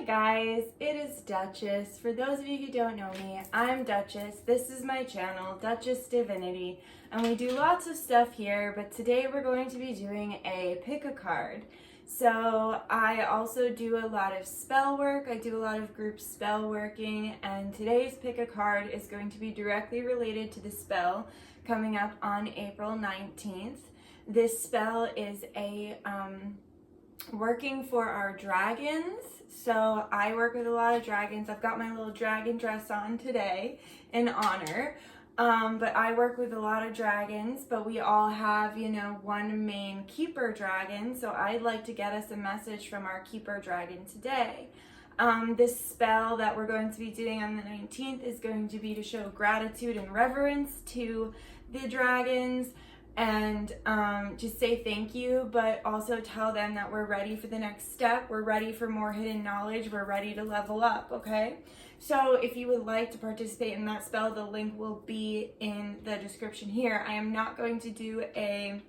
Hi guys, it is Duchess. For those of you who don't know me, I'm Duchess. This is my channel, Duchess Divinity, and we do lots of stuff here, but today we're going to be doing a pick a card. So I also do a lot of spell work, I do a lot of group spell working, and today's pick a card is going to be directly related to the spell coming up on April 19th. This spell is a working for our dragons. So I work with a lot of dragons. I've got my little dragon dress on today in honor. But I work with a lot of dragons, but we all have, one main keeper dragon. So I'd like to get us a message from our keeper dragon today. This spell that we're going to be doing on the 19th is going to be to show gratitude and reverence to the dragons, and just say thank you, but also tell them that we're ready for the next step, we're ready for more hidden knowledge, we're ready to level up, okay? So if you would like to participate in that spell, the link will be in the description here. I am not going to do a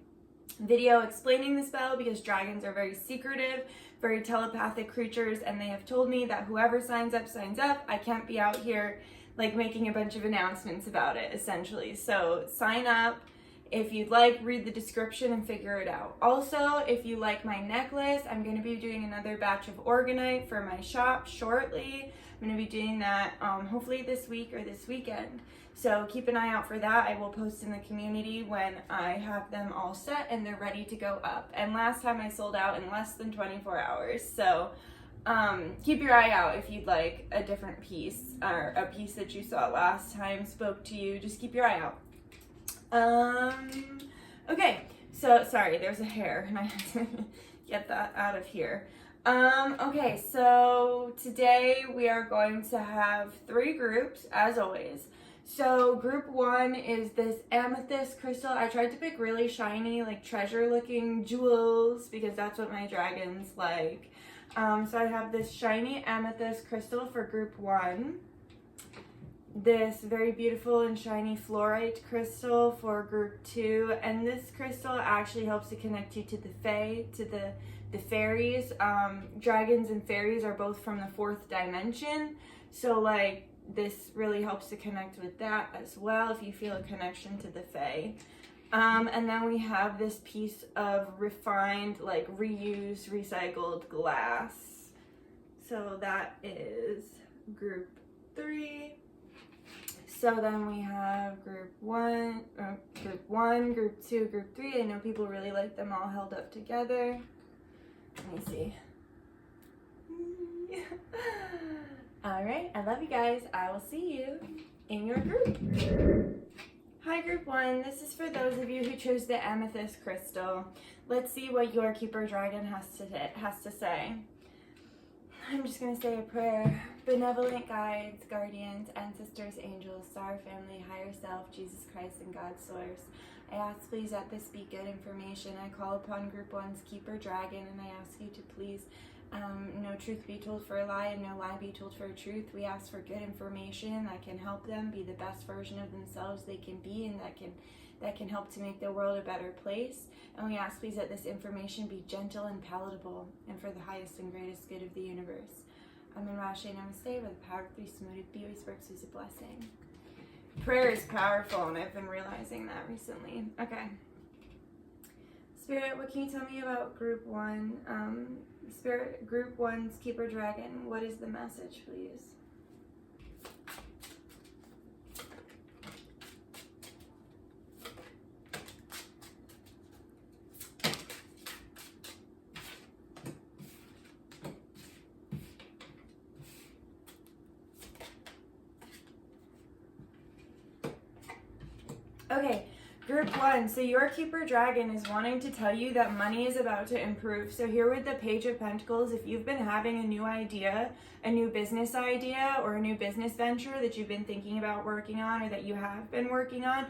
video explaining the spell because dragons are very secretive, very telepathic creatures, and they have told me that whoever signs up, signs up. I can't be out here like making a bunch of announcements about it, essentially. So sign up. If you'd like, read the description and figure it out. Also, if you like my necklace, I'm going to be doing another batch of Organite for my shop shortly. I'm going to be doing that hopefully this week or this weekend. So keep an eye out for that. I will post in the community when I have them all set and they're ready to go up. And last time I sold out in less than 24 hours. So keep your eye out if you'd like a different piece, or a piece that you saw last time spoke to you. Just keep your eye out. Okay, so sorry, there's a hair and I had to get that out of here. Okay, so today we are going to have 3 groups as always. So group 1 is this amethyst crystal. I tried to pick really shiny, like treasure looking jewels because that's what my dragons like. So I have this shiny amethyst crystal for group 1. This very beautiful and shiny fluorite crystal for group 2, and this crystal actually helps to connect you to the fae, to the fairies. Dragons and fairies are both from the 4th dimension, so like this really helps to connect with that as well if you feel a connection to the fae. And then we have this piece of refined, like reused, recycled glass. So that is group 3. So then we have group 1, group 2, group 3. I know people really like them all held up together. Let me see. All right, I love you guys. I will see you in your group. Hi group 1, this is for those of you who chose the amethyst crystal. Let's see what your keeper dragon has to say. I'm just going to say a prayer. Benevolent guides, guardians, ancestors, angels, star family, higher self, Jesus Christ, and God's source. I ask please that this be good information. I call upon group 1's keeper dragon, and I ask you to please no truth be told for a lie and no lie be told for a truth. We ask for good information that can help them be the best version of themselves they can be, and that can help to make the world a better place. And we ask please that this information be gentle and palatable and for the highest and greatest good of the universe. Amen. Rashe Namaste, where the power of 3 Smoothed be always works as a blessing. Prayer is powerful, and I've been realizing that recently. Okay. Spirit, what can you tell me about group 1? Spirit, group 1's keeper dragon, what is the message, please? Okay, group 1, so your keeper dragon is wanting to tell you that money is about to improve. So here with the Page of Pentacles, if you've been having a new idea, a new business idea, or a new business venture that you've been thinking about working on, or that you have been working on,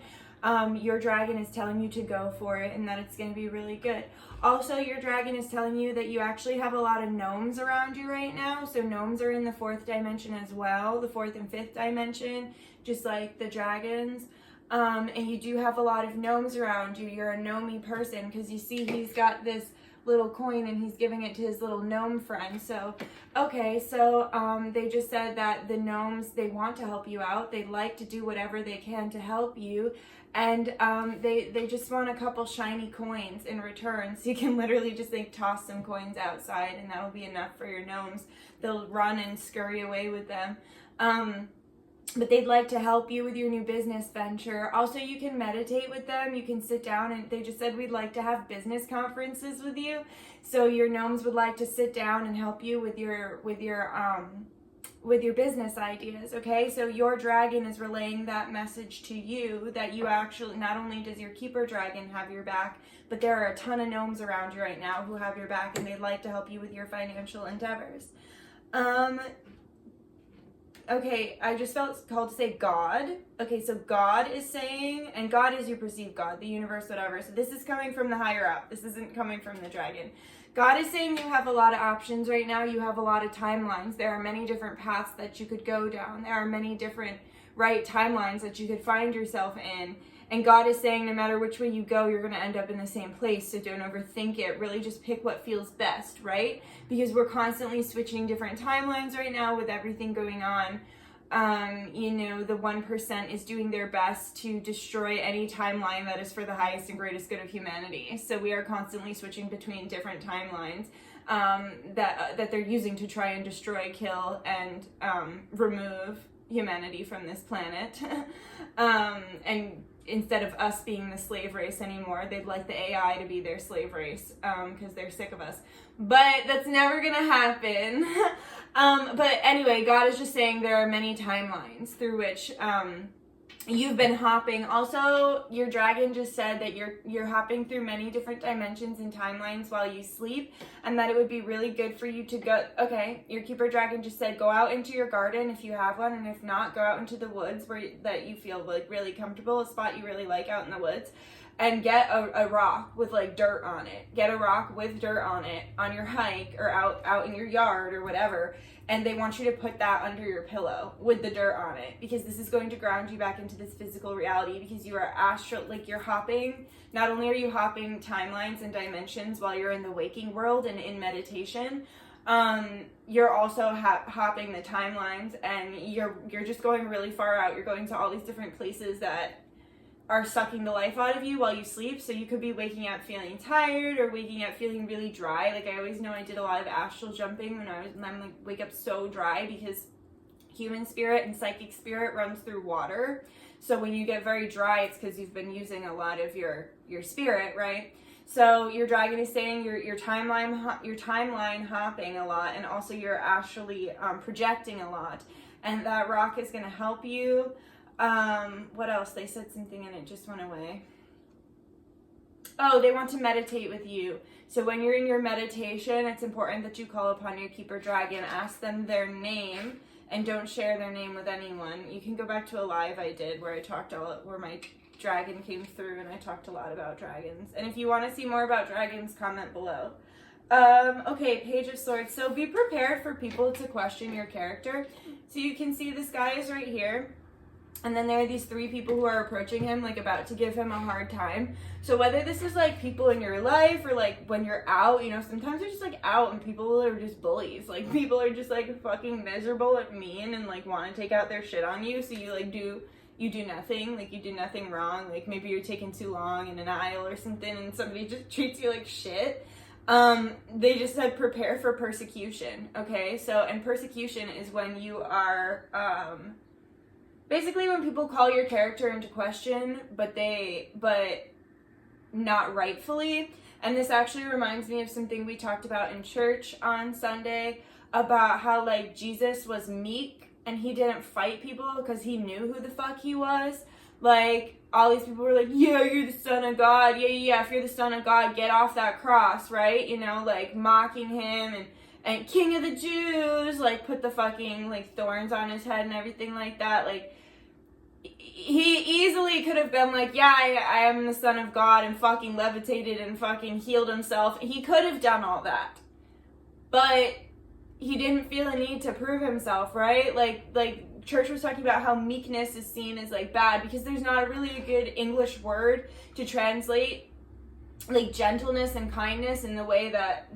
your dragon is telling you to go for it and that it's going to be really good. Also, your dragon is telling you that you actually have a lot of gnomes around you right now. So gnomes are in the 4th dimension as well, the 4th and 5th dimension, just like the dragons. and you do have a lot of gnomes around you. You're a gnomey person, because you see he's got this little coin and he's giving it to his little gnome friend. So okay, so they just said that the gnomes, they want to help you out. They'd like to do whatever they can to help you, and they just want a couple shiny coins in return. So you can literally just like toss some coins outside, and that'll be enough for your gnomes. They'll run and scurry away with them. But they'd like to help you with your new business venture. Also, you can meditate with them. You can sit down, and they just said we'd like to have business conferences with you. So your gnomes would like to sit down and help you with your business ideas. Okay, so your dragon is relaying that message to you, that you actually, not only does your keeper dragon have your back, but there are a ton of gnomes around you right now who have your back, and they'd like to help you with your financial endeavors. Okay, I just felt called to say God. Okay, so God is saying, and God is your perceived God, the universe, whatever. So this is coming from the higher up. This isn't coming from the dragon. God is saying you have a lot of options right now. You have a lot of timelines. There are many different paths that you could go down. There are many different timelines that you could find yourself in. And God is saying no matter which way you go, you're going to end up in the same place. So don't overthink it. Really just pick what feels best, right? Because we're constantly switching different timelines right now with everything going on. The 1% is doing their best to destroy any timeline that is for the highest and greatest good of humanity. So we are constantly switching between different timelines that they're using to try and destroy, kill, and remove humanity from this planet. And instead of us being the slave race anymore, they'd like the AI to be their slave race, because they're sick of us. But that's never gonna happen. But anyway, God is just saying there are many timelines through which you've been hopping. Also, your dragon just said that you're hopping through many different dimensions and timelines while you sleep, and that it would be really good for you to go, okay, your keeper dragon just said go out into your garden if you have one, and if not, go out into the woods that you feel like really comfortable, a spot you really like out in the woods, and get a rock with like dirt on it. Get a rock with dirt on it on your hike or out in your yard or whatever. And they want you to put that under your pillow with the dirt on it, because this is going to ground you back into this physical reality, because you are astral, like you're hopping. Not only are you hopping timelines and dimensions while you're in the waking world and in meditation, you're also hopping the timelines, and you're just going really far out. You're going to all these different places that are sucking the life out of you while you sleep. So you could be waking up feeling tired or waking up feeling really dry. Like I always know I did a lot of astral jumping when I'm like wake up so dry, because human spirit and psychic spirit runs through water. So when you get very dry, it's because you've been using a lot of your spirit, right? So your dragon is saying your timeline hopping a lot, and also you're actually projecting a lot, and that rock is going to help you. What else? They said something and it just went away. Oh, they want to meditate with you. So when you're in your meditation, it's important that you call upon your keeper dragon, ask them their name, and don't share their name with anyone. You can go back to a live I did where where my dragon came through, and I talked a lot about dragons. And if you want to see more about dragons, comment below. Okay, Page of Swords. So be prepared for people to question your character. So you can see this guy is right here. And then there are these 3 people who are approaching him, like about to give him a hard time. So whether this is like people in your life or like when you're out, sometimes you're just like out and people are just bullies. Like people are just like fucking miserable and mean and like want to take out their shit on you. So you do nothing, like you do nothing wrong. Like maybe you're taking too long in an aisle or something and somebody just treats you like shit. They just said prepare for persecution. Okay, so and persecution is when you are basically when people call your character into question, but not rightfully. And this actually reminds me of something we talked about in church on Sunday, about how like Jesus was meek and he didn't fight people because he knew who the fuck he was. Like all these people were like, yeah, you're the son of God. Yeah, if you're the son of God, get off that cross, right? Like mocking him and King of the Jews, like put the fucking like thorns on his head and everything like that. Like he easily could have been like, yeah, I am the son of God, and fucking levitated and fucking healed himself. He could have done all that. But he didn't feel a need to prove himself, right? Like church was talking about how meekness is seen as like bad because there's not really a good English word to translate like gentleness and kindness in the way that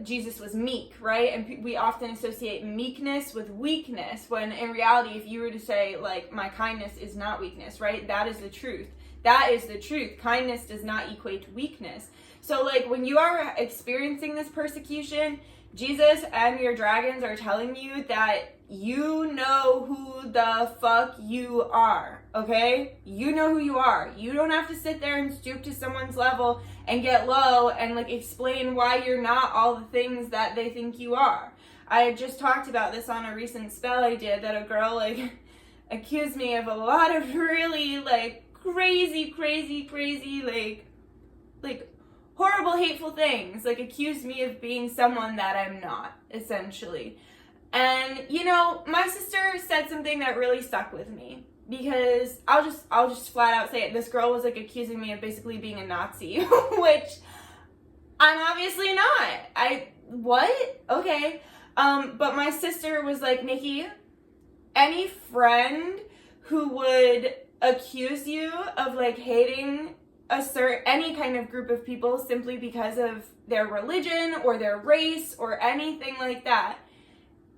Jesus was meek, right? And we often associate meekness with weakness, when in reality, if you were to say, like, my kindness is not weakness, right? That is the truth. That is the truth. Kindness does not equate to weakness. So, like, when you are experiencing this persecution, Jesus and your dragons are telling you that you know who the fuck you are, okay? You know who you are. You don't have to sit there and stoop to someone's level and get low and like explain why you're not all the things that they think you are. I had just talked about this on a recent spell I did, that a girl like accused me of a lot of really like crazy like horrible, hateful things, like accused me of being someone that I'm not, essentially. And, you know, my sister said something that really stuck with me, because I'll just flat out say it. This girl was like accusing me of basically being a Nazi, which I'm obviously not. What? Okay. But my sister was like, Nikki, any friend who would accuse you of like hating any kind of group of people simply because of their religion or their race or anything like that,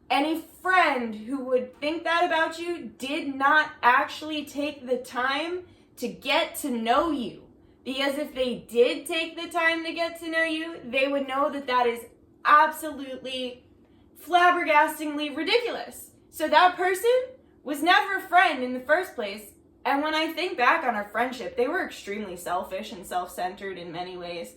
any friend who would think that about you did not actually take the time to get to know you. Because if they did take the time to get to know you, they would know that that is absolutely flabbergastingly ridiculous. So that person was never a friend in the first place. And when I think back on our friendship, they were extremely selfish and self-centered in many ways.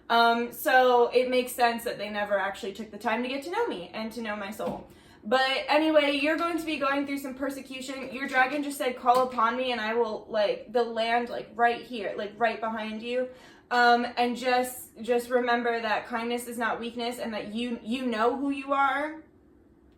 So it makes sense that they never actually took the time to get to know me and to know my soul. But anyway, you're going to be going through some persecution. Your dragon just said, call upon me and I will, like, the land, like, right here, like, right behind you. And just remember that kindness is not weakness, and that you know who you are.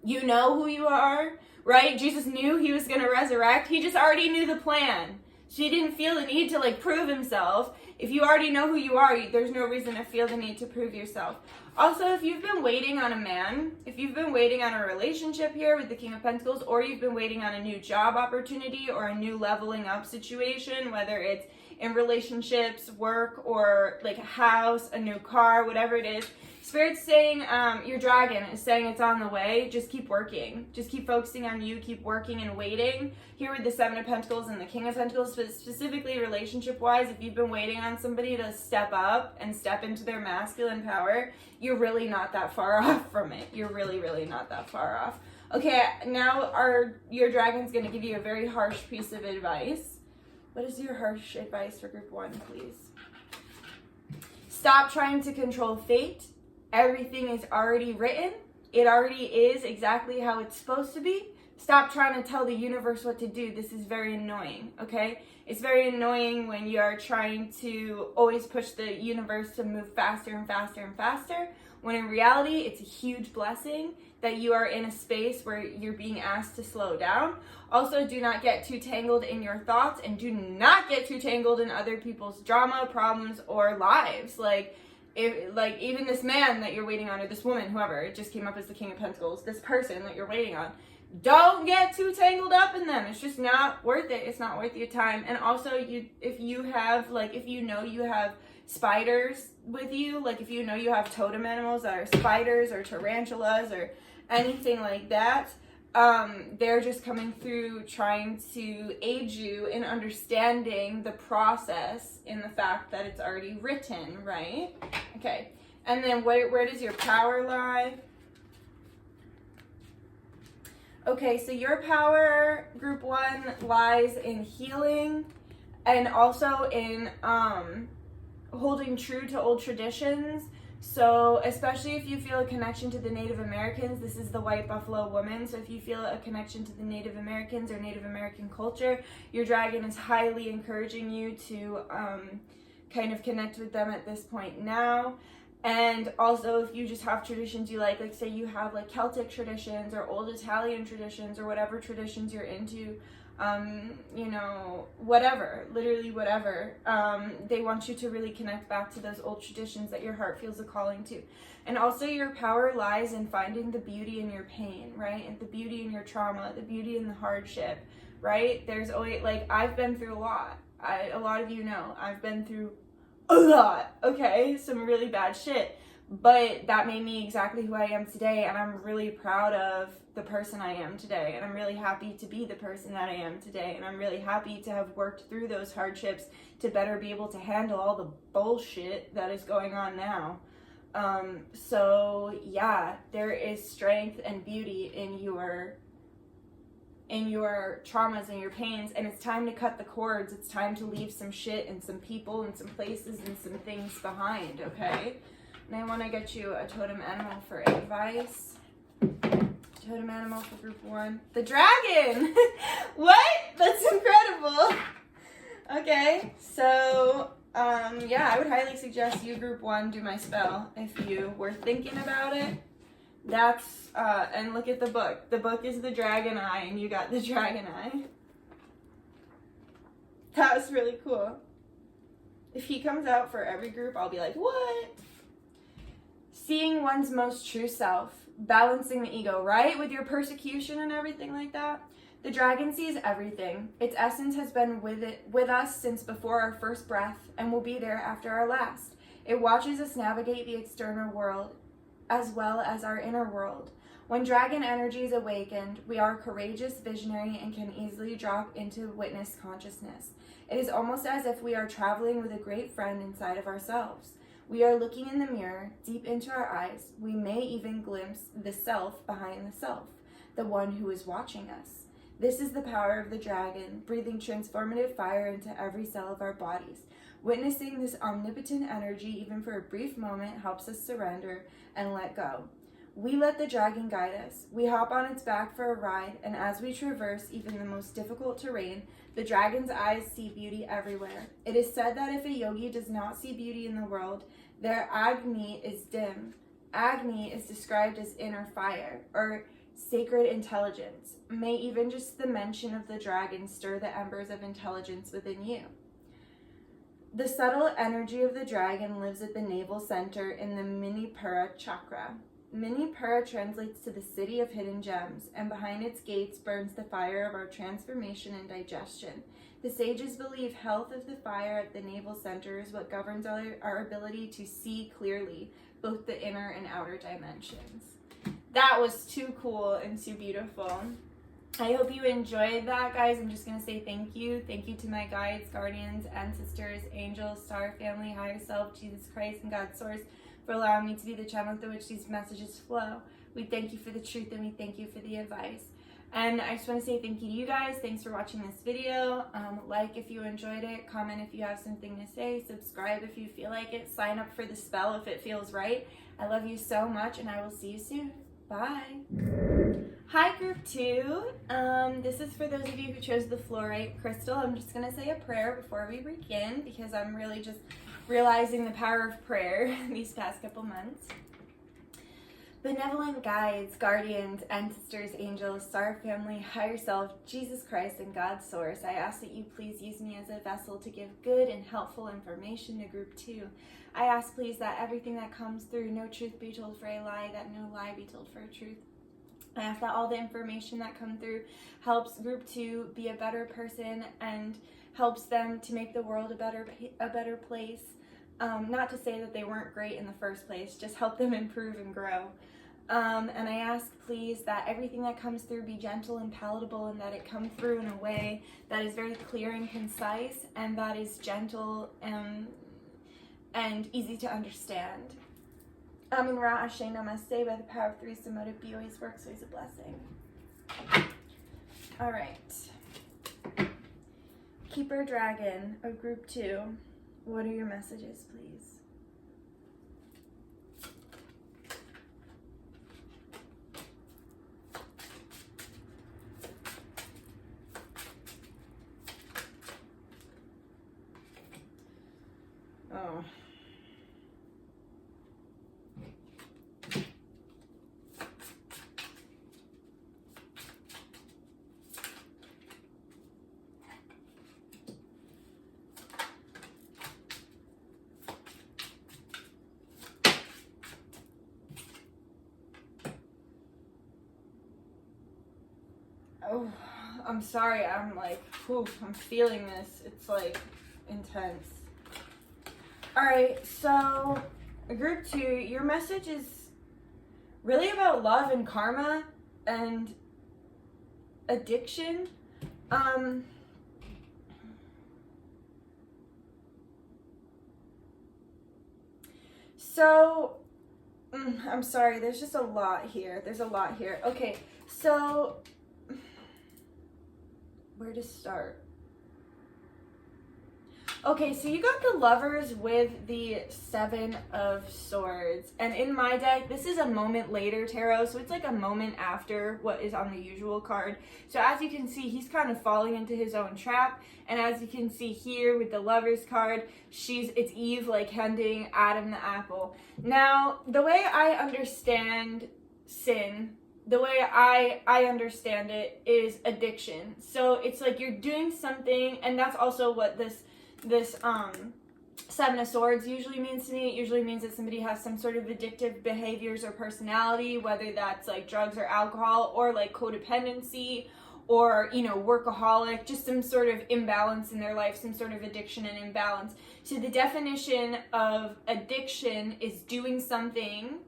You know who you are, right? Jesus knew he was going to resurrect. He just already knew the plan. So he didn't feel the need to, like, prove himself. If you already know who you are, there's no reason to feel the need to prove yourself. Also, if you've been waiting on a man, if you've been waiting on a relationship here with the King of Pentacles, or you've been waiting on a new job opportunity or a new leveling up situation, whether it's in relationships, work, or like a house, a new car, whatever it is, Spirit's saying, your dragon is saying it's on the way. Just keep working. Just keep focusing on you. Keep working and waiting. Here with the Seven of Pentacles and the King of Pentacles, but specifically relationship-wise, if you've been waiting on somebody to step up and step into their masculine power, you're really not that far off from it. You're really, really not that far off. Okay, now your dragon's going to give you a very harsh piece of advice. What is your harsh advice for group 1, please? Stop trying to control fate. Everything is already written. It already is exactly how it's supposed to be. Stop trying to tell the universe what to do. This is very annoying, okay? It's very annoying when you are trying to always push the universe to move faster and faster and faster, when in reality, it's a huge blessing that you are in a space where you're being asked to slow down. Also, do not get too tangled in your thoughts, and do not get too tangled in other people's drama, problems, or lives. Even this man that you're waiting on, or this woman, whoever, it just came up as the King of Pentacles, this person that you're waiting on, don't get too tangled up in them. It's just not worth it. It's not worth your time. And also, if you know you have spiders with you, like if you know you have totem animals that are spiders or tarantulas or anything like that, they're just coming through trying to aid you in understanding the process, in the fact that it's already written, right? Okay. And then where does your power lie? Okay, so your power, group 1, lies in healing, and also in holding true to old traditions. So especially if you feel a connection to the Native Americans, this is the white buffalo woman. So if you feel a connection to the Native Americans or Native American culture, your dragon is highly encouraging you to kind of connect with them at this point now. And also, if you just have traditions you like say you have like Celtic traditions or old Italian traditions or whatever traditions you're into, you know, whatever, literally whatever. They want you to really connect back to those old traditions that your heart feels a calling to. And also your power lies in finding the beauty in your pain, right? And the beauty in your trauma, the beauty in the hardship, right? There's always, like, I've been through a lot. A lot of you know, I've been through a lot, okay? Some really bad shit. But that made me exactly who I am today, and I'm really proud of the person I am today, and I'm really happy to be the person that I am today, and I'm really happy to have worked through those hardships to better be able to handle all the bullshit that is going on now. So yeah, there is strength and beauty in your traumas and your pains, and it's time to cut the cords. It's time to leave some shit and some people and some places and some things behind, okay? And I want to get you a totem animal for advice. Totem animal for group 1. The dragon! What? That's incredible! Okay, so, yeah, I would highly suggest you, group 1, do my spell if you were thinking about it. That's, and look at the book. The book is the dragon eye, and you got the dragon eye. That was really cool. If he comes out for every group, I'll be like, what? Seeing one's most true self, balancing the ego, right? With your persecution and everything like that. The dragon sees everything. Its essence has been with us since before our first breath and will be there after our last. It watches us navigate the external world as well as our inner world. When dragon energy is awakened, we are courageous, visionary, and can easily drop into witness consciousness. It is almost as if we are traveling with a great friend inside of ourselves. We are looking in the mirror, deep into our eyes. We may even glimpse the self behind the self, the one who is watching us. This is the power of the dragon, breathing transformative fire into every cell of our bodies. Witnessing this omnipotent energy, even for a brief moment, helps us surrender and let go. We let the dragon guide us. We hop on its back for a ride, and as we traverse even the most difficult terrain, the dragon's eyes see beauty everywhere. It is said that if a yogi does not see beauty in the world, their Agni is dim. Agni is described as inner fire, or sacred intelligence. May even just the mention of the dragon stir the embers of intelligence within you. The subtle energy of the dragon lives at the navel center in the Manipura chakra. Manipura translates to the city of hidden gems, and behind its gates burns the fire of our transformation and digestion. The sages believe health of the fire at the navel center is what governs our ability to see clearly, both the inner and outer dimensions. That was too cool and too beautiful. I hope you enjoyed that, guys. I'm just going to say thank you. Thank you to my guides, guardians, ancestors, angels, star family, higher self, Jesus Christ, and God's source for allowing me to be the channel through which these messages flow. We thank you for the truth, and we thank you for the advice. And I just want to say thank you to you guys. Thanks for watching this video. Like if you enjoyed it, comment if you have something to say, subscribe if you feel like it, sign up for the spell if it feels right. I love you so much, and I will see you soon. Bye. Hi, group 2. This is for those of you who chose the fluorite crystal. I'm just going to say a prayer before we begin because I'm really just realizing the power of prayer these past couple months. Benevolent guides, guardians, ancestors, angels, star family, higher self, Jesus Christ, and God's source, I ask that you please use me as a vessel to give good and helpful information to group 2. I ask please that everything that comes through, no truth be told for a lie, that no lie be told for a truth. I ask that all the information that comes through helps group 2 be a better person and helps them to make the world a better place. Not to say that they weren't great in the first place, just help them improve and grow. And I ask please that everything that comes through be gentle and palatable, and that it come through in a way that is very clear and concise, and that is gentle and easy to understand. Amin Ra Ashe Namaste. By the power of 3 Samoda, be always works, always a blessing. Alright. Keeper Dragon of group 2. What are your messages, please? Oh. Oh, I'm sorry. I'm like, I'm feeling this. It's like intense. All right, so group 2, your message is really about love and karma and addiction. So, I'm sorry, there's just a lot here. Okay, so, where to start? Okay, so you got the Lovers with the 7 of Swords. And in my deck, this is a moment later tarot, so it's like a moment after what is on the usual card. So as you can see, he's kind of falling into his own trap. And as you can see here with the Lovers card, it's Eve like handing Adam the apple. Now, the way I understand sin, the way I understand it is addiction. So it's like you're doing something, and that's also what this 7 of Swords usually means to me. It usually means that somebody has some sort of addictive behaviors or personality, whether that's like drugs or alcohol, or like codependency, or, you know, workaholic, just some sort of imbalance in their life, some sort of addiction and imbalance. So the definition of addiction is doing something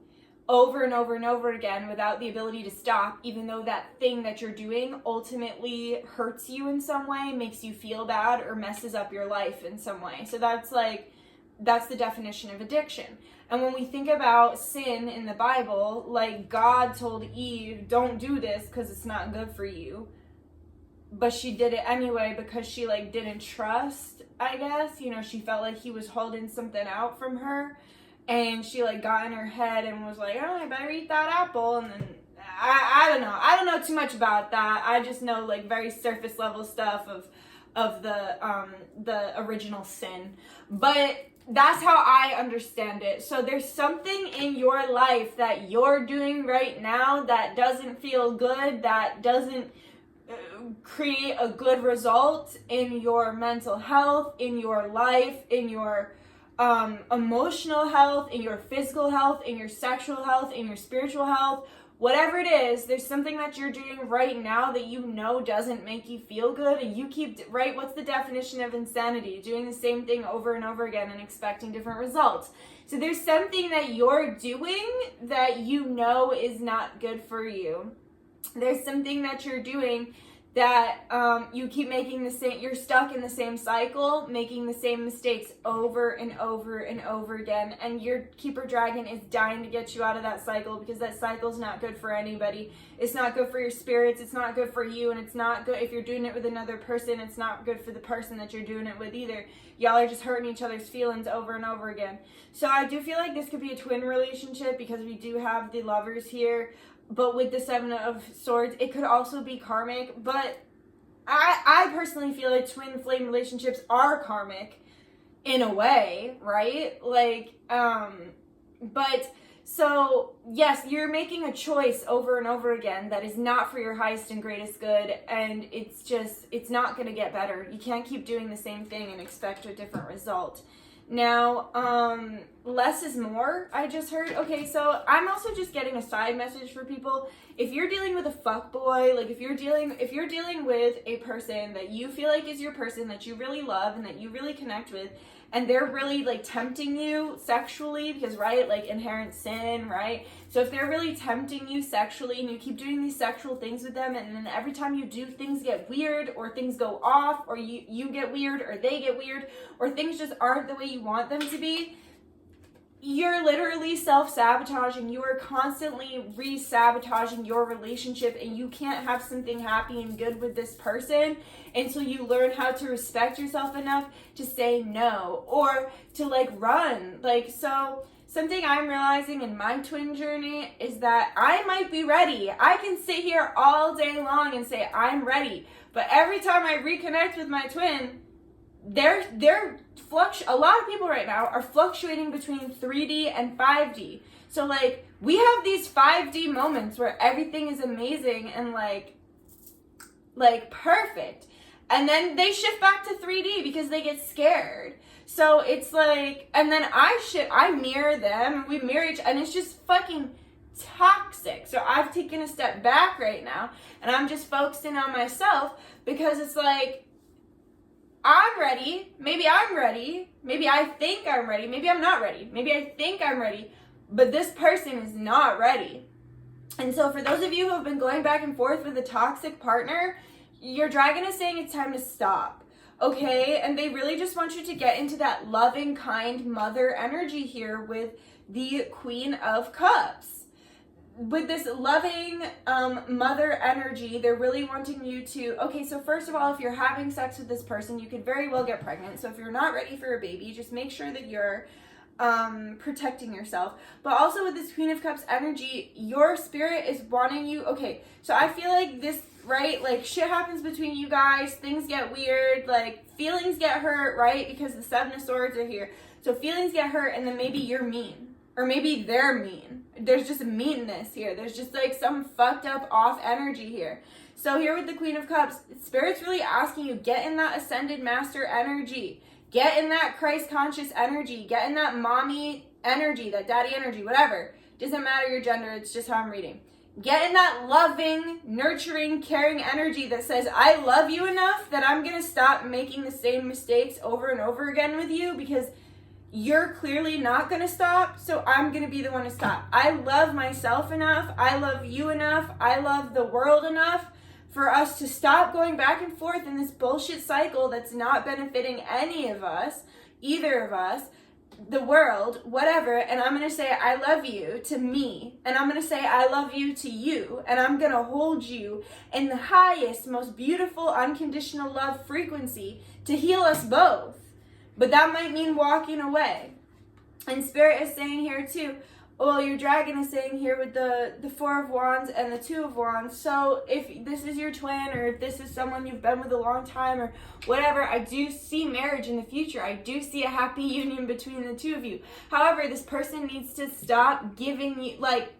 over and over and over again without the ability to stop, even though that thing that you're doing ultimately hurts you in some way, makes you feel bad, or messes up your life in some way. So that's the definition of addiction. And when we think about sin in the Bible, like God told Eve, don't do this because it's not good for you. But she did it anyway because she like didn't trust, I guess. You know, she felt like he was holding something out from her. And she like got in her head and was like, oh, I better eat that apple. And then I don't know. I don't know too much about that. I just know like very surface level stuff of the original sin. But that's how I understand it. So there's something in your life that you're doing right now that doesn't feel good, that doesn't create a good result in your mental health, in your life, in your emotional health, in your physical health, in your sexual health, in your spiritual health, whatever it is. There's something that you're doing right now that you know doesn't make you feel good, and you keep, right? What's the definition of insanity? Doing the same thing over and over again and expecting different results. So there's something that you're doing that you know is not good for you. There's something that you're doing that you keep making you're stuck in the same cycle, making the same mistakes over and over and over again, and your keeper dragon is dying to get you out of that cycle, because that cycle's not good for anybody. It's not good for your spirits, it's not good for you, and it's not good if you're doing it with another person. It's not good for the person that you're doing it with either. Y'all are just hurting each other's feelings over and over again. So I do feel like this could be a twin relationship, because we do have the Lovers here. But with the 7 of Swords, it could also be karmic. But I personally feel like twin flame relationships are karmic in a way, right? Like, but so yes, you're making a choice over and over again that is not for your highest and greatest good. And it's not going to get better. You can't keep doing the same thing and expect a different result. Now, less is more, I just heard. Okay, so I'm also just getting a side message for people. If you're dealing with a fuckboy, like if you're dealing with a person that you feel like is your person, that you really love and that you really connect with, and they're really like tempting you sexually, because right, like inherent sin, right? So if they're really tempting you sexually and you keep doing these sexual things with them, and then every time you do, things get weird, or things go off, or you get weird, or they get weird, or things just aren't the way you want them to be, you're literally self-sabotaging. You are constantly re-sabotaging your relationship, and you can't have something happy and good with this person until you learn how to respect yourself enough to say no, or to like run. Like, so something I'm realizing in my twin journey is that I might be ready. I can sit here all day long and say I'm ready, but every time I reconnect with my twin, a lot of people right now are fluctuating between 3D and 5D. So like we have these 5D moments where everything is amazing and like perfect, and then they shift back to 3D because they get scared. So it's like, and then I mirror them, and we mirror each, and it's just fucking toxic. So I've taken a step back right now, and I'm just focusing on myself, because it's like, I'm ready. Maybe I'm ready. Maybe I think I'm ready. Maybe I'm not ready. Maybe I think I'm ready, but this person is not ready. And so for those of you who have been going back and forth with a toxic partner, your dragon is saying it's time to stop. Okay? And they really just want you to get into that loving, kind mother energy here with the Queen of Cups. With this loving mother energy, they're really wanting you to, okay, so first of all, if you're having sex with this person, you could very well get pregnant. So if you're not ready for a baby, just make sure that you're protecting yourself. But also with this Queen of Cups energy, your spirit is wanting you, okay, so I feel like this, right, like shit happens between you guys, things get weird, like feelings get hurt, right, because the Seven of Swords are here. So feelings get hurt, and then maybe you're mean. Or maybe they're mean. There's just a meanness here. There's just like some fucked up off energy here. So here with the Queen of Cups, Spirit's really asking you, get in that Ascended Master energy. Get in that Christ conscious energy. Get in that mommy energy, that daddy energy, whatever. Doesn't matter your gender, it's just how I'm reading. Get in that loving, nurturing, caring energy that says, I love you enough that I'm going to stop making the same mistakes over and over again with you, because you're clearly not going to stop, so I'm going to be the one to stop. I love myself enough, I love you enough, I love the world enough for us to stop going back and forth in this bullshit cycle that's not benefiting any of us, either of us, the world, whatever. And I'm going to say I love you to me, and I'm going to say I love you to you, and I'm going to hold you in the highest, most beautiful, unconditional love frequency to heal us both. But that might mean walking away. And Spirit is saying here too, well, your dragon is saying here with the Four of Wands and the Two of Wands. So if this is your twin, or if this is someone you've been with a long time, or whatever, I do see marriage in the future. I do see a happy union between the two of you. However, this person needs to stop giving you, like,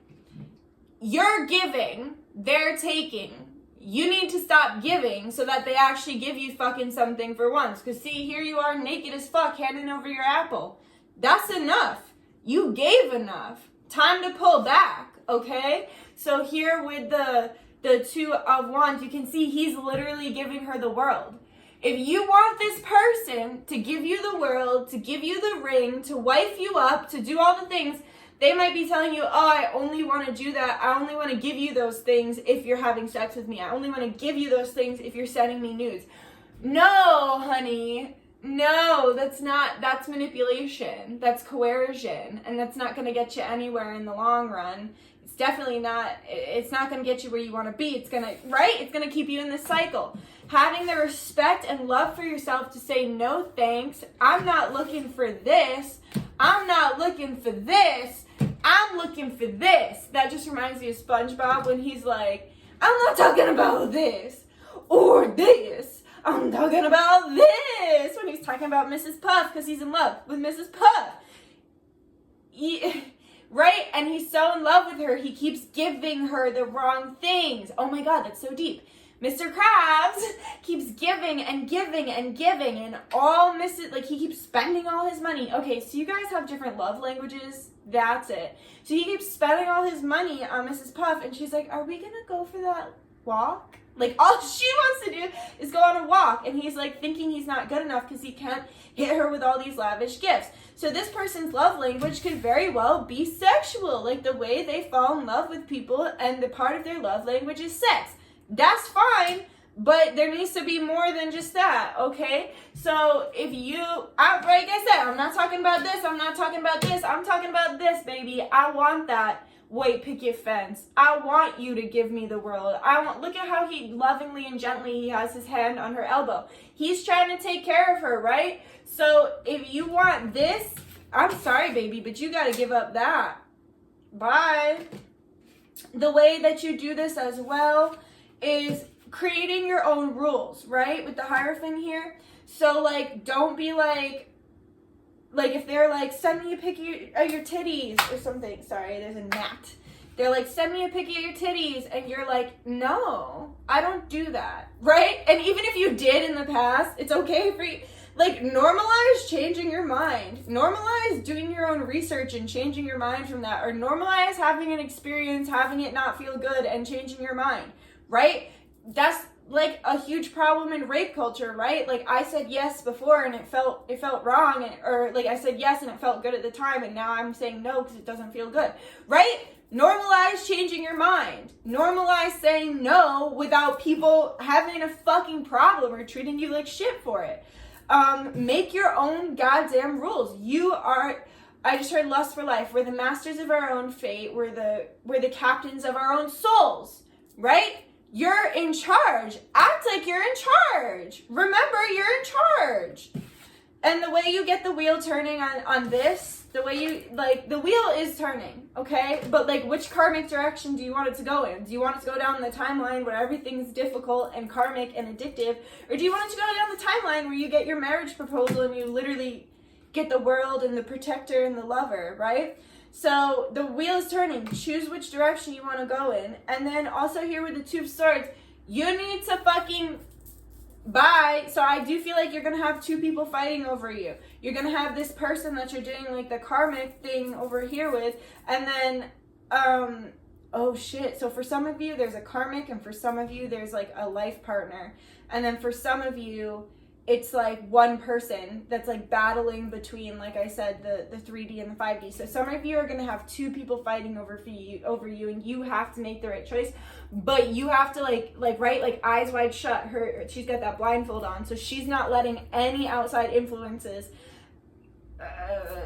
you're giving, they're taking. You need to stop giving so that they actually give you fucking something for once. Because see, here you are naked as fuck handing over your apple. That's enough. You gave enough. Time to pull back, okay? So here with the Two of Wands, you can see he's literally giving her the world. If you want this person to give you the world, to give you the ring, to wife you up, to do all the things, they might be telling you, oh, I only want to do that. I only want to give you those things if you're having sex with me. I only want to give you those things if you're sending me nudes. No, honey. No, that's manipulation. That's coercion. And that's not going to get you anywhere in the long run. It's definitely not, it's not going to get you where you want to be. It's going to, right? It's going to keep you in this cycle. Having the respect and love for yourself to say, no thanks. I'm not looking for this. I'm not looking for this. I'm looking for this. That just reminds me of SpongeBob when he's like, I'm not talking about this or this. I'm talking about this. When he's talking about Mrs. Puff because he's in love with Mrs. Puff. Right? And he's so in love with her, he keeps giving her the wrong things. Oh my God, that's so deep. Mr. Krabs keeps giving and giving and giving, and all Mrs. Like, he keeps spending all his money. Okay, so you guys have different love languages. That's it. So he keeps spending all his money on Mrs. Puff, and she's like, are we going to go for that walk? Like, all she wants to do is go on a walk, and he's like thinking he's not good enough because he can't hit her with all these lavish gifts. So this person's love language could very well be sexual, like the way they fall in love with people, and the part of their love language is sex. That's fine, but there needs to be more than just that, okay? So if you, like I said, I'm not talking about this, I'm not talking about this, I'm talking about this, baby. I want that white picket fence. I want you to give me the world. Look at how he lovingly and gently, he has his hand on her elbow. He's trying to take care of her, right? So if you want this, I'm sorry, baby, but you got to give up that. Bye. The way that you do this as well is creating your own rules, right? With the Hierophant here. So, like, don't be like if they're like, send me a pic of your titties or something. Sorry, there's a gnat. They're like, send me a pic of your titties. And you're like, no, I don't do that, right? And even if you did in the past, it's okay for you. Like, normalize changing your mind. Normalize doing your own research and changing your mind from that. Or normalize having an experience, having it not feel good, and changing your mind, right? That's like a huge problem in rape culture, right? Like, I said yes before and it felt wrong, or like I said yes and it felt good at the time, and now I'm saying no because it doesn't feel good, right? Normalize changing your mind. Normalize saying no without people having a fucking problem or treating you like shit for it. Make your own goddamn rules. I just heard lust for life. We're the masters of our own fate. We're the captains of our own souls, right? You're in charge. Act like you're in charge. Remember, you're in charge. And the way you get the wheel turning on this, the wheel is turning, okay? But like, which karmic direction do you want it to go in? Do you want it to go down the timeline where everything's difficult and karmic and addictive? Or do you want it to go down the timeline where you get your marriage proposal and you literally get the world and the protector and the lover, right? So the wheel is turning. Choose which direction you want to go in. And then also here with the Two of Swords, you need to fucking buy. So I do feel like you're going to have two people fighting over you. You're going to have this person that you're doing like the karmic thing over here with. And then, oh shit. So for some of you, there's a karmic, and for some of you, there's like a life partner. And then for some of you, it's like one person that's like battling between, like I said, the 3D and the 5D. So some of you are going to have two people fighting over you, and you have to make the right choice. But you have to like eyes wide shut. She's got that blindfold on, so she's not letting any outside influences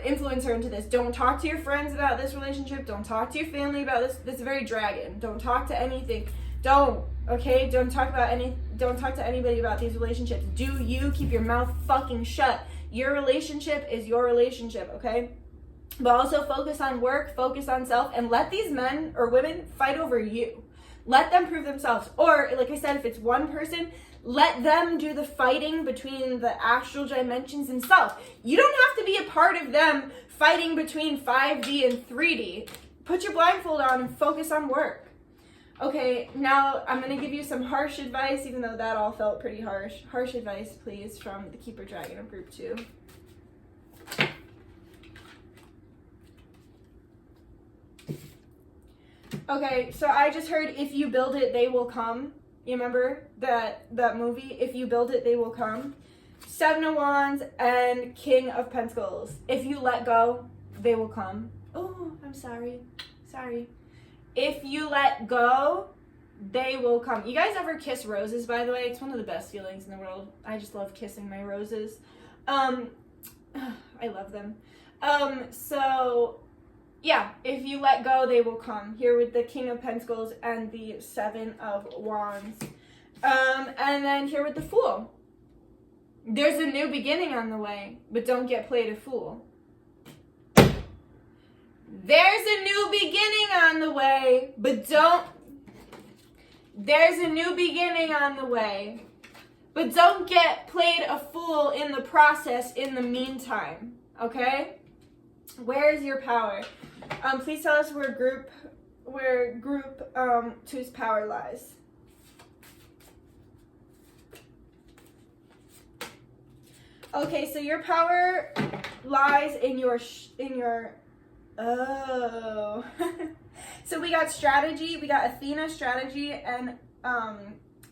influence her into this. Don't talk to your friends about this relationship. Don't talk to your family about this. This is very dragon. Don't talk to anything. Don't talk to anybody about these relationships. Do you keep your mouth fucking shut? Your relationship is your relationship, okay? But also focus on work, focus on self, and let these men or women fight over you. Let them prove themselves. Or, like I said, if it's one person, let them do the fighting between the astral dimensions and self. You don't have to be a part of them fighting between 5D and 3D. Put your blindfold on and focus on work. Okay, now I'm going to give you some harsh advice, even though that all felt pretty harsh. Harsh advice, please, from the Keeper Dragon of Group 2. Okay, so I just heard, if you build it, they will come. You remember that movie, If You Build It, They Will Come? Seven of Wands and King of Pentacles. If you let go, they will come. Oh, I'm sorry. If you let go, they will come. You guys ever kiss roses, by the way? It's one of the best feelings in the world. I just love kissing my roses. I love them. So, yeah, if you let go, they will come. Here with the King of Pentacles and the Seven of Wands. And then here with the Fool. There's a new beginning on the way, but don't get played a fool. There's a new beginning on the way, but don't get played a fool in the process in the meantime, okay? Where is your power? Please tell us where group 2's power lies. Okay, so your power lies in your oh. So we got strategy, we got Athena, strategy, and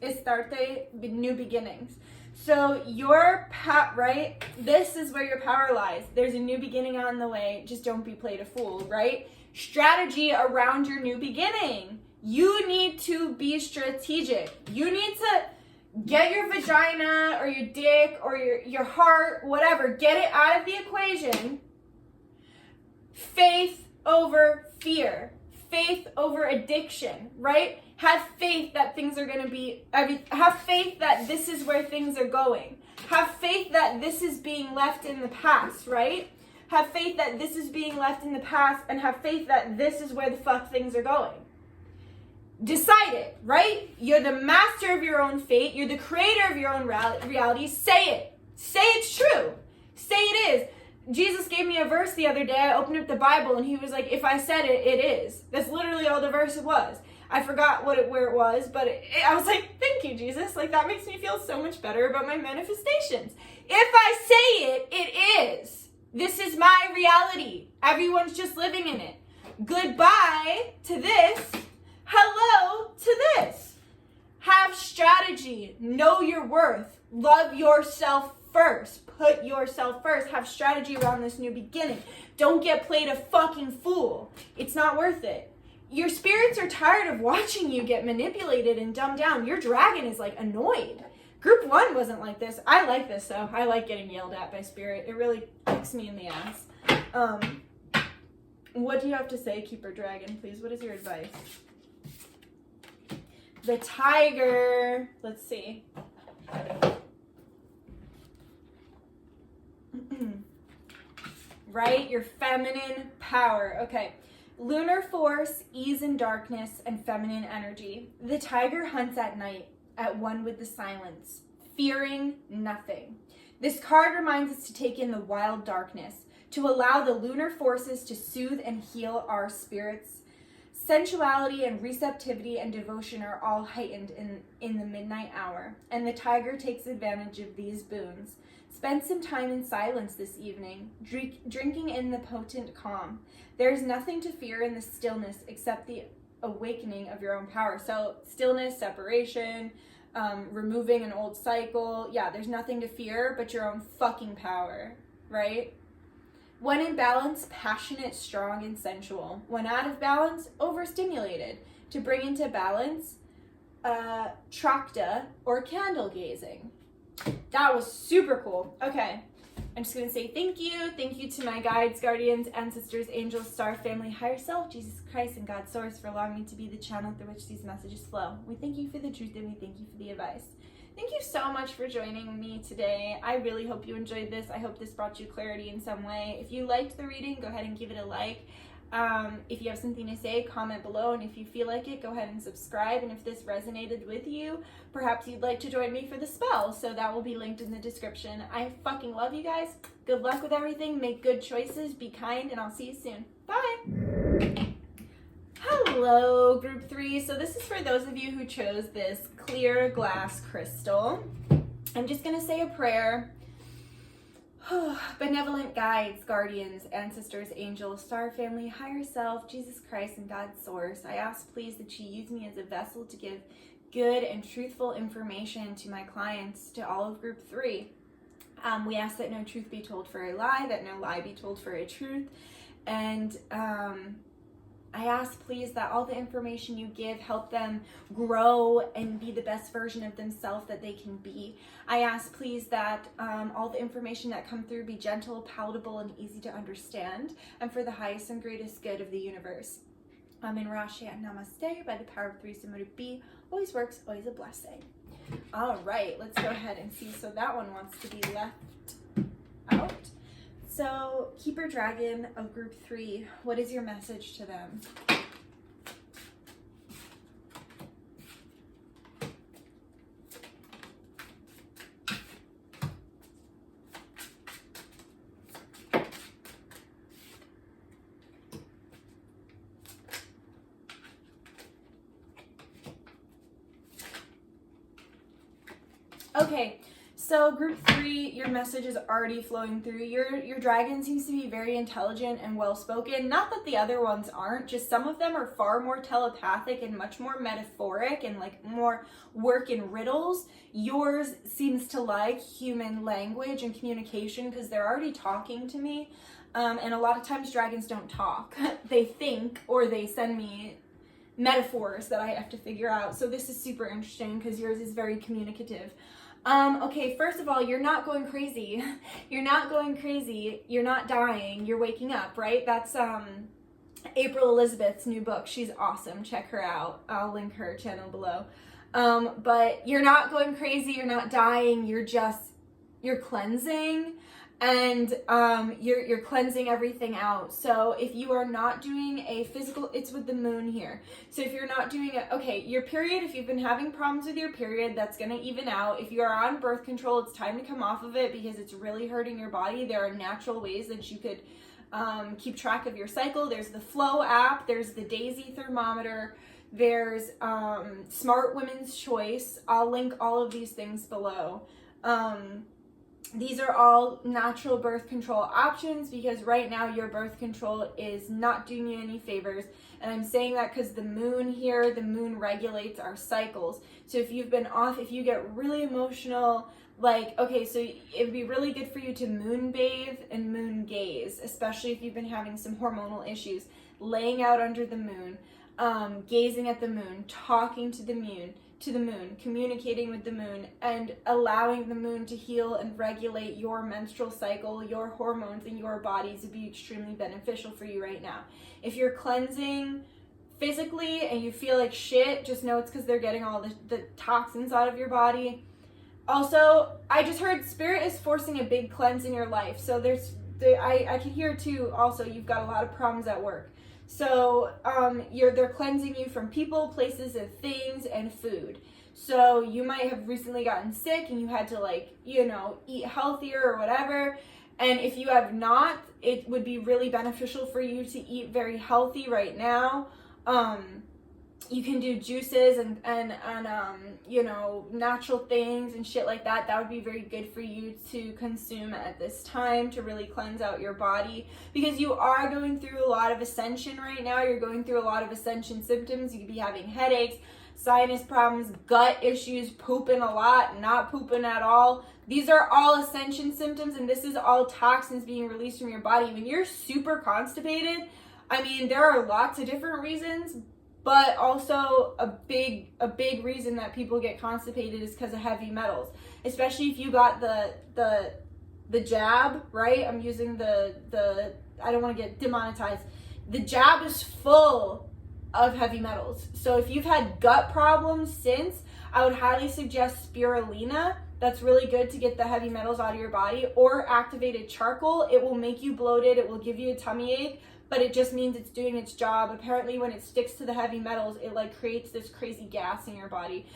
Astarte, new beginnings. So your right? This is where your power lies. There's a new beginning on the way. Just don't be played a fool, right? Strategy around your new beginning. You need to be strategic. You need to get your vagina or your dick or your heart, whatever, get it out of the equation. Faith over fear. Faith over addiction, right? Have faith that things are going to be, have faith that this is where things are going. Have faith that this is being left in the past, right? Have faith that this is being left in the past, and have faith that this is where the fuck things are going. Decide it, right? You're the master of your own fate. You're the creator of your own reality. Say it. Say it's true. Say it is. Jesus gave me a verse the other day. I opened up the Bible and he was like, if I said it, it is. That's literally all the verse was. I forgot where it was, but I was like, thank you, Jesus. Like, that makes me feel so much better about my manifestations. If I say it, it is. This is my reality. Everyone's just living in it. Goodbye to this. Hello to this. Have strategy. Know your worth. Love yourself first. Put yourself first. Have strategy around this new beginning. Don't get played a fucking fool. It's not worth it. Your spirits are tired of watching you get manipulated and dumbed down. Your dragon is like annoyed. Group 1 wasn't like this. I like this though. I like getting yelled at by spirit. It really kicks me in the ass. What do you have to say, Keeper Dragon, please? What is your advice? The tiger. Let's see. Right? Your feminine power. Okay. Lunar force, ease in darkness, and feminine energy. The tiger hunts at night, at one with the silence, fearing nothing. This card reminds us to take in the wild darkness, to allow the lunar forces to soothe and heal our spirits. Sensuality and receptivity and devotion are all heightened in the midnight hour, and the tiger takes advantage of these boons. Spend some time in silence this evening, drinking in the potent calm. There is nothing to fear in the stillness except the awakening of your own power. So stillness, separation, removing an old cycle. Yeah, there's nothing to fear but your own fucking power, right? When in balance, passionate, strong, and sensual. When out of balance, overstimulated. To bring into balance, trakta, or candle gazing. That was super cool. Okay, I'm just going to say thank you. Thank you to my guides, guardians, ancestors, angels, star family, higher self, Jesus Christ, and God's source for allowing me to be the channel through which these messages flow. We thank you for the truth and we thank you for the advice. Thank you so much for joining me today. I really hope you enjoyed this. I hope this brought you clarity in some way. If you liked the reading, go ahead and give it a like. If you have something to say, comment below, and if you feel like it, go ahead and subscribe. And if this resonated with you, perhaps you'd like to join me for the spell, so that will be linked in the description. I fucking love you guys. Good luck with everything. Make good choices. Be kind, and I'll see you soon. Bye! Hello, Group 3. So this is for those of you who chose this clear glass crystal. I'm just going to say a prayer. Benevolent guides, guardians, ancestors, angels, star family, higher self, Jesus Christ, and God's source, I ask please that you use me as a vessel to give good and truthful information to my clients, to all of Group 3. We ask that no truth be told for a lie, that no lie be told for a truth, and I ask please that all the information you give help them grow and be the best version of themselves that they can be. I ask please that all the information that come through be gentle, palatable, and easy to understand, and for the highest and greatest good of the universe. In Rashi and Namaste, by the power of 3 Samudra B, always works, always a blessing. All right, let's go ahead and see. So that one wants to be left out. So, Keeper Dragon of Group 3, what is your message to them? Okay. So Group 3, your message is already flowing through. Your dragon seems to be very intelligent and well-spoken. Not that the other ones aren't, just some of them are far more telepathic and much more metaphoric and like more work in riddles. Yours seems to like human language and communication because they're already talking to me. And a lot of times dragons don't talk. They think, or they send me metaphors that I have to figure out. So this is super interesting because yours is very communicative. Okay, first of all, you're not going crazy. You're not going crazy. You're not dying. You're waking up, right? That's April Elizabeth's new book. She's awesome. Check her out. I'll link her channel below. But you're not going crazy. You're not dying. You're cleansing. And you're cleansing everything out. So if you are not doing a physical, it's with the moon here. So if you're not doing your period, if you've been having problems with your period, that's going to even out. If you are on birth control, it's time to come off of it because it's really hurting your body. There are natural ways that you could keep track of your cycle. There's the Flo App. There's the Daysy thermometer. There's Smart Women's Choice. I'll link all of these things below. these are all natural birth control options, because right now your birth control is not doing you any favors. And I'm saying that because the moon here, the moon regulates our cycles. So if you've been off, if you get really emotional, like, okay, so it'd be really good for you to moon bathe and moon gaze, especially if you've been having some hormonal issues. Laying out under the moon, gazing at the moon, talking to the moon, communicating with the moon, and allowing the moon to heal and regulate your menstrual cycle, your hormones in your bodies would be extremely beneficial for you right now. If you're cleansing physically and you feel like shit, just know it's because they're getting all the toxins out of your body. Also, I just heard Spirit is forcing a big cleanse in your life. So I can hear too, also, you've got a lot of problems at work. So they're cleansing you from people, places, and things, and food. So you might have recently gotten sick and you had to, like, you know, eat healthier or whatever. And if you have not, it would be really beneficial for you to eat very healthy right now. You can do juices and you know, natural things and shit like that. That would be very good for you to consume at this time to really cleanse out your body, because you are going through a lot of ascension right now. You're going through a lot of ascension symptoms. You could be having headaches, sinus problems, gut issues, pooping a lot, not pooping at all. These are all ascension symptoms, and this is all toxins being released from your body. When you're super constipated, I mean, there are lots of different reasons, but also a big reason that people get constipated is because of heavy metals, especially if you got the jab, right? I'm using the I don't want to get demonetized. The jab is full of heavy metals. So if you've had gut problems since, I would highly suggest spirulina. That's really good to get the heavy metals out of your body. Or activated charcoal. It will make you bloated. It will give you a tummy ache, but it just means it's doing its job. Apparently when it sticks to the heavy metals, it like creates this crazy gas in your body.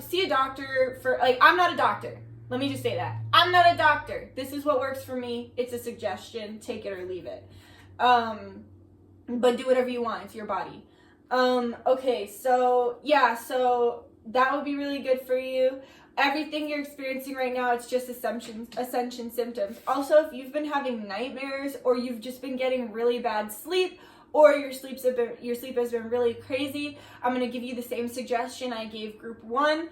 See a doctor for, like, I'm not a doctor. Let me just say that. I'm not a doctor. This is what works for me. It's a suggestion. Take it or leave it. But do whatever you want. It's your body. Okay, so yeah, so that would be really good for you. Everything you're experiencing right now, it's just ascension symptoms. Also, if you've been having nightmares, or you've just been getting really bad sleep, or your sleep has been really crazy, I'm going to give you the same suggestion I gave group 1.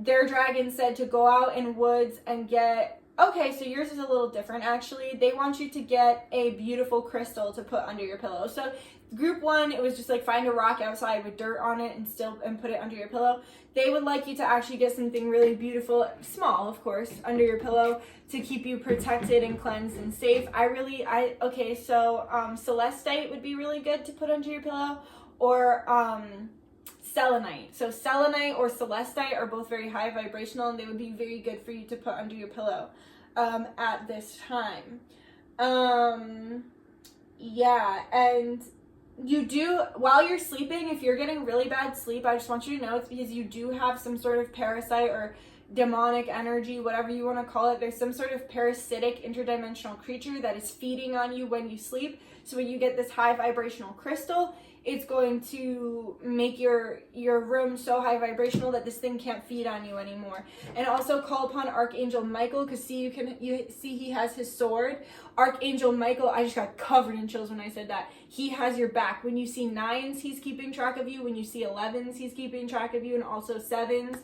Their dragon said to go out in woods and get, okay, so yours is a little different actually. They want you to get a beautiful crystal to put under your pillow. So group 1, it was just like find a rock outside with dirt on it and put it under your pillow. They would like you to actually get something really beautiful, small of course, under your pillow to keep you protected and cleansed and safe. Okay, so celestite would be really good to put under your pillow, or selenite. So selenite or celestite are both very high vibrational, and they would be very good for you to put under your pillow at this time. Yeah, and you do, while you're sleeping, if you're getting really bad sleep, I just want you to know it's because you do have some sort of parasite or demonic energy, whatever you want to call it. There's some sort of parasitic interdimensional creature that is feeding on you when you sleep. So when you get this high vibrational crystal, it's going to make your room so high vibrational that this thing can't feed on you anymore. And also call upon Archangel Michael, because you see he has his sword. Archangel Michael, I just got covered in chills when I said that. He has your back. When you see 9s, he's keeping track of you. When you see 11s, he's keeping track of you, and also 7s.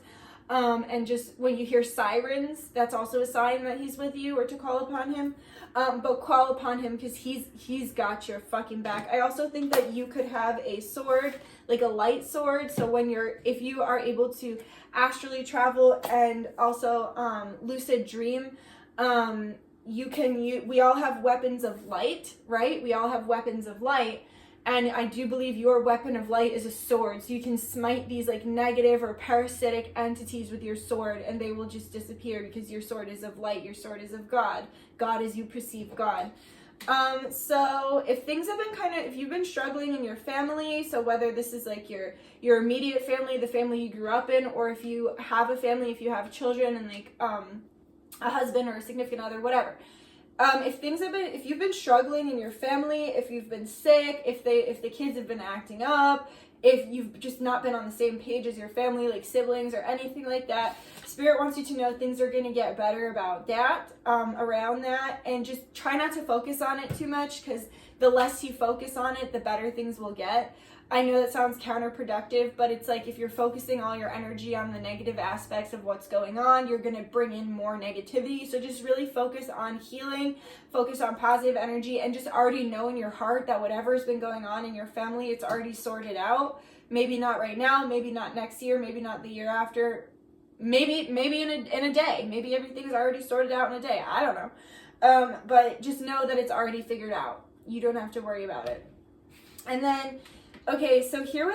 And just when you hear sirens, that's also a sign that he's with you, or to call upon him. But call upon him, because he's got your fucking back. I also think that you could have a sword, like a light sword. So if you are able to astrally travel and also lucid dream, we all have weapons of light, right? We all have weapons of light. And I do believe your weapon of light is a sword. So you can smite these like negative or parasitic entities with your sword, and they will just disappear, because your sword is of light. Your sword is of God. God as you perceive God. So if things have been if you've been struggling in your family, so whether this is like your immediate family, the family you grew up in, or if you have a family, if you have children and like a husband or a significant other, whatever. If you've been struggling in your family, if you've been sick, if the kids have been acting up, if you've just not been on the same page as your family, like siblings or anything like that, Spirit wants you to know things are going to get better about that, around that, and just try not to focus on it too much, because the less you focus on it, the better things will get. I know that sounds counterproductive, but it's like if you're focusing all your energy on the negative aspects of what's going on, you're going to bring in more negativity. So just really focus on healing, focus on positive energy, and just already know in your heart that whatever's been going on in your family, it's already sorted out. Maybe not right now, maybe not next year, maybe not the year after, maybe in a day. Maybe everything's already sorted out in a day. I don't know. But just know that it's already figured out. You don't have to worry about it. And then, okay, so here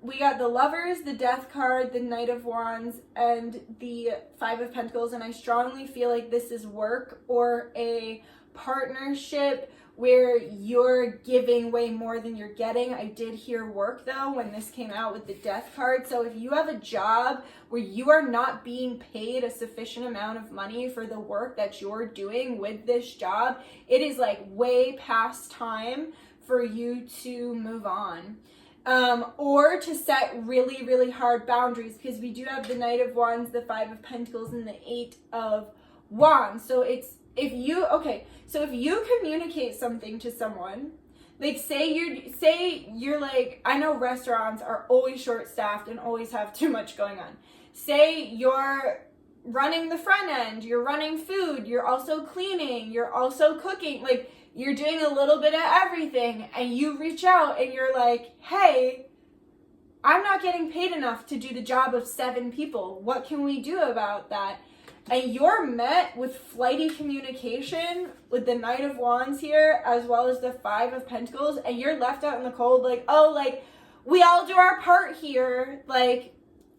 we got the Lovers, the Death card, the Knight of Wands, and the Five of Pentacles, and I strongly feel like this is work or a partnership where you're giving way more than you're getting. I did hear work, though, when this came out with the Death card. So if you have a job where you are not being paid a sufficient amount of money for the work that you're doing with this job, it is like way past time for you to move on. Or to set really, really hard boundaries, because we do have the Knight of Wands, the Five of Pentacles, and the Eight of Wands. So if you communicate something to someone, like say you're like, I know restaurants are always short-staffed and always have too much going on. Say you're running the front end, you're running food, you're also cleaning, you're also cooking, like you're doing a little bit of everything, and you reach out and you're like, hey, I'm not getting paid enough to do the job of 7 people. What can we do about that? And you're met with flighty communication with the Knight of Wands here, as well as the Five of Pentacles, and you're left out in the cold like, oh, like, we all do our part here. Like,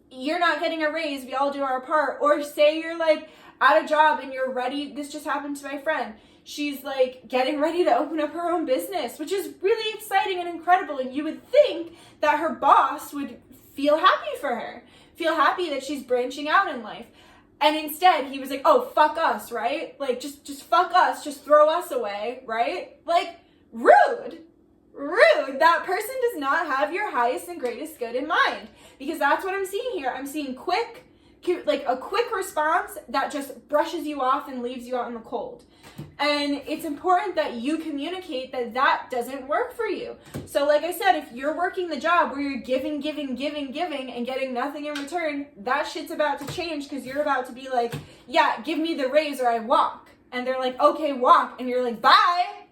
you're not getting a raise, we all do our part. Or say you're like at a job and you're ready, this just happened to my friend. She's like getting ready to open up her own business, which is really exciting and incredible. And you would think that her boss would feel happy for her, feel happy that she's branching out in life. And instead he was like, oh, fuck us, right? Like, just fuck us, just throw us away, right? Like, rude. That person does not have your highest and greatest good in mind, because that's what I'm seeing here. I'm seeing a quick response that just brushes you off and leaves you out in the cold. And it's important that you communicate that doesn't work for you. So like I said, if you're working the job where you're giving and getting nothing in return, that shit's about to change, because you're about to be like, yeah, give me the raise or I walk. And they're like, okay, walk. And you're like, bye.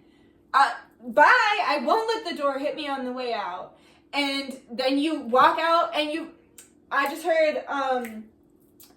Bye. I won't let the door hit me on the way out. And then you walk out and I just heard,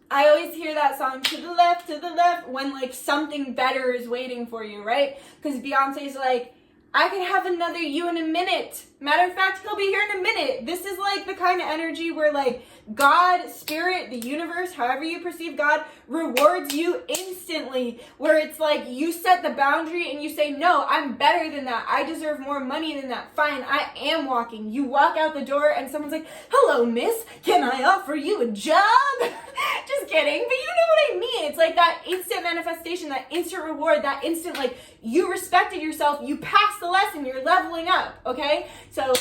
I always hear that song, to the left, when like something better is waiting for you, right? Because Beyonce's like, I could have another you in a minute. Matter of fact, he'll be here in a minute. This is like the kind of energy where like God, spirit, the universe, however you perceive God, rewards you instantly. Where it's like you set the boundary and you say, no, I'm better than that. I deserve more money than that. Fine, I am walking. You walk out the door and someone's like, hello, miss, can I offer you a job? Just kidding, but you know what I mean. It's like that instant manifestation, that instant reward, that instant like you respected yourself, you passed the lesson, you're leveling up, okay? So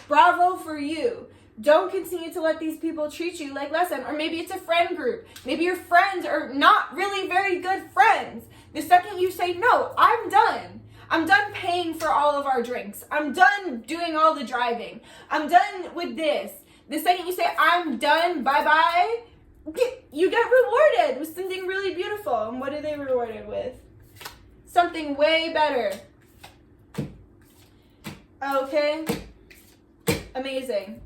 bravo for you. Don't continue to let these people treat you like less than. Or maybe it's a friend group. Maybe your friends are not really very good friends. The second you say, no, I'm done. I'm done paying for all of our drinks. I'm done doing all the driving. I'm done with this. The second you say, I'm done, bye-bye, you get rewarded with something really beautiful. And what are they rewarded with? Something way better. Okay? Amazing.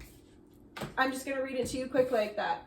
I'm just going to read it to you quick like that.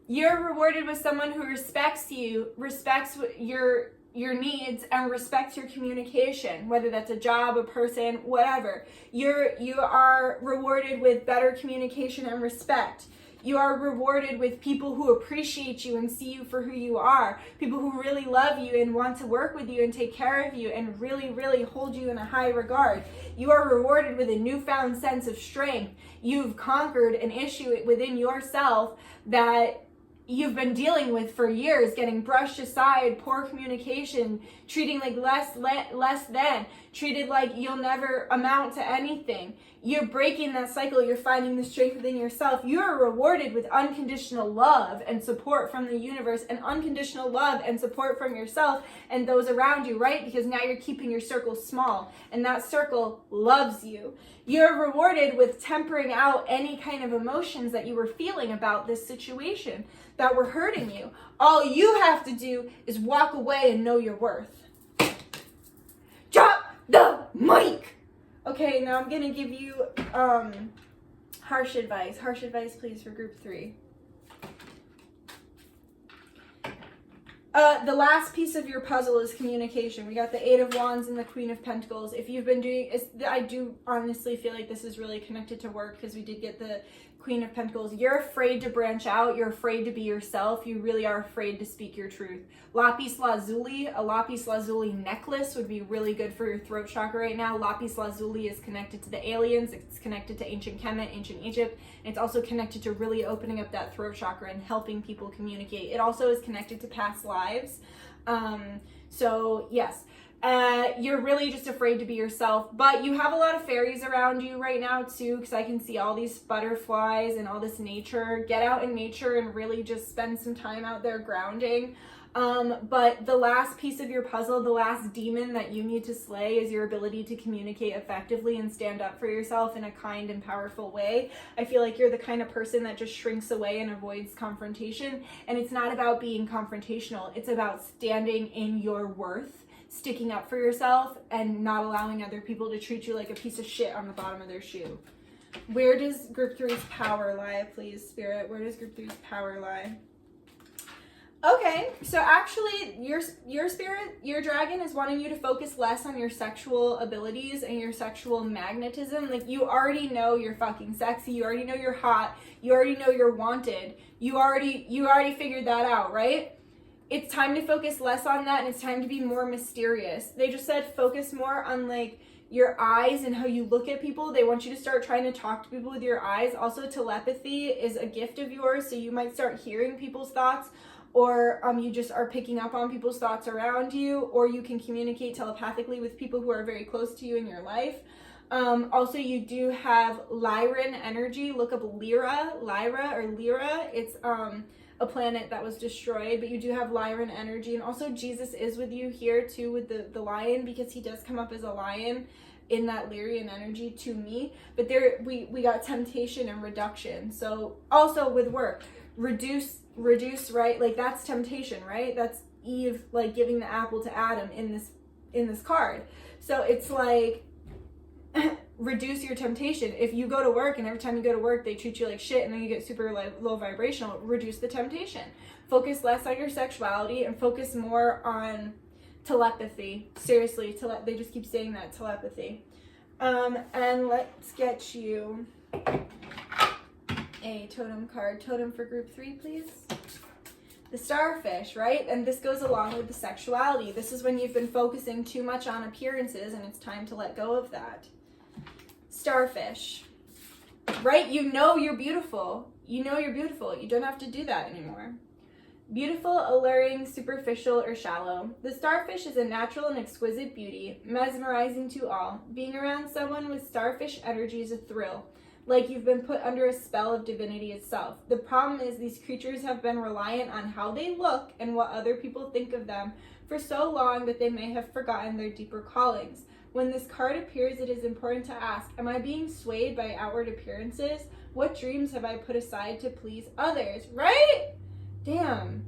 You're rewarded with someone who respects you, respects your needs, and respects your communication, whether that's a job, a person, whatever. You are rewarded with better communication and respect. You are rewarded with people who appreciate you and see you for who you are. People who really love you and want to work with you and take care of you and really, really hold you in a high regard. You are rewarded with a newfound sense of strength. You've conquered an issue within yourself that you've been dealing with for years, getting brushed aside, poor communication, treating like less than, treated like you'll never amount to anything. You're breaking that cycle. You're finding the strength within yourself. You are rewarded with unconditional love and support from the universe, and unconditional love and support from yourself and those around you, right? Because now you're keeping your circle small, and that circle loves you. You're rewarded with tempering out any kind of emotions that you were feeling about this situation that were hurting you. All you have to do is walk away and know your worth. Drop the mic! Okay, now I'm gonna give you harsh advice. Harsh advice, please, for group 3. The last piece of your puzzle is communication. We got the 8 of Wands and the Queen of Pentacles. If you've been doing, I do honestly feel like this is really connected to work, because we did get the Queen of Pentacles. You're afraid to branch out. You're afraid to be yourself. You really are afraid to speak your truth. Lapis lazuli, a lapis lazuli necklace would be really good for your throat chakra right now. Lapis lazuli is connected to the aliens. It's connected to ancient Kemet, ancient Egypt. And it's also connected to really opening up that throat chakra and helping people communicate. It also is connected to past lives. So yes. You're really just afraid to be yourself, but you have a lot of fairies around you right now too, because I can see all these butterflies and all this nature. Get out in nature and really just spend some time out there grounding. But the last piece of your puzzle, the last demon that you need to slay, is your ability to communicate effectively and stand up for yourself in a kind and powerful way. I feel like you're the kind of person that just shrinks away and avoids confrontation, and it's not about being confrontational. It's about standing in your worth, sticking up for yourself, and not allowing other people to treat you like a piece of shit on the bottom of their shoe. Where does group 3's power lie, please, Spirit? Where does group 3's power lie? Okay, so actually your spirit, your dragon, is wanting you to focus less on your sexual abilities and your sexual magnetism. Like, you already know you're fucking sexy. You already know you're hot. You already know you're wanted. You already figured that out, right? It's time to focus less on that, and it's time to be more mysterious. They just said focus more on like your eyes and how you look at people. They want you to start trying to talk to people with your eyes. Also, telepathy is a gift of yours, so you might start hearing people's thoughts, or you just are picking up on people's thoughts around you, or you can communicate telepathically with people who are very close to you in your life. Also, you do have Lyran energy. Look up Lyra. It's a planet that was destroyed, but you do have Lyran energy. And also Jesus is with you here too, with the lion, because he does come up as a lion in that Lyrian energy to me. But there we got temptation and reduction. So also with work, reduce, right? Like, that's temptation, right? That's Eve like giving the apple to Adam in this card. So it's like reduce your temptation. If you go to work and every time you go to work they treat you like shit and then you get super like low vibrational, reduce the temptation. Focus less on your sexuality and focus more on telepathy. Seriously, they just keep saying that, telepathy. And let's get you a totem card. Totem for group 3, please. The starfish, right? And this goes along with the sexuality. This is when you've been focusing too much on appearances and it's time to let go of that. Starfish, right? You know you're beautiful. You know you're beautiful. You don't have to do that anymore. Beautiful, alluring, superficial, or shallow. The starfish is a natural and exquisite beauty, mesmerizing to all. Being around someone with starfish energy is a thrill, like you've been put under a spell of divinity itself. The problem is these creatures have been reliant on how they look and what other people think of them for so long that they may have forgotten their deeper callings. When this card appears, it is important to ask, am I being swayed by outward appearances? What dreams have I put aside to please others? Right? Damn.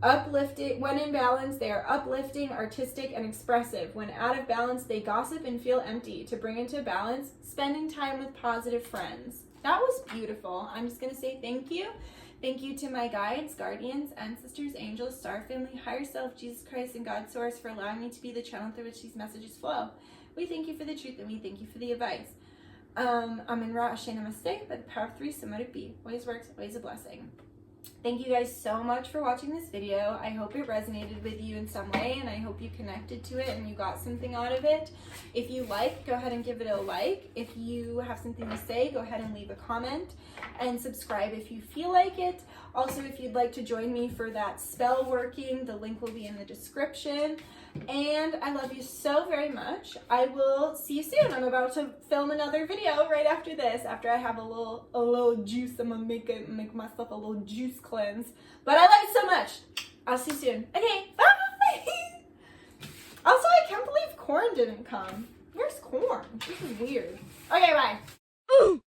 Uplifting. When in balance, they are uplifting, artistic, and expressive. When out of balance, they gossip and feel empty. To bring into balance, spending time with positive friends. That was beautiful. I'm just going to say thank you. Thank you to my guides, guardians, ancestors, angels, star family, higher self, Jesus Christ, and God source for allowing me to be the channel through which these messages flow. We thank you for the truth and we thank you for the advice. Amin Ra Ashe Namaste. By the power of 3, so might it be. Always works, always a blessing. Thank you guys so much for watching this video. I hope it resonated with you in some way, and I hope you connected to it and you got something out of it. If you like, go ahead and give it a like. If you have something to say, go ahead and leave a comment, and subscribe if you feel like it. Also, if you'd like to join me for that spell working, the link will be in the description. And I love you so very much. I will see you soon. I'm about to film another video right after this, after I have a little juice. I'm gonna make myself a little juice cleanse. But I love you so much. I'll see you soon. Okay, bye! Also, I can't believe corn didn't come. Where's corn? This is weird. Okay, bye.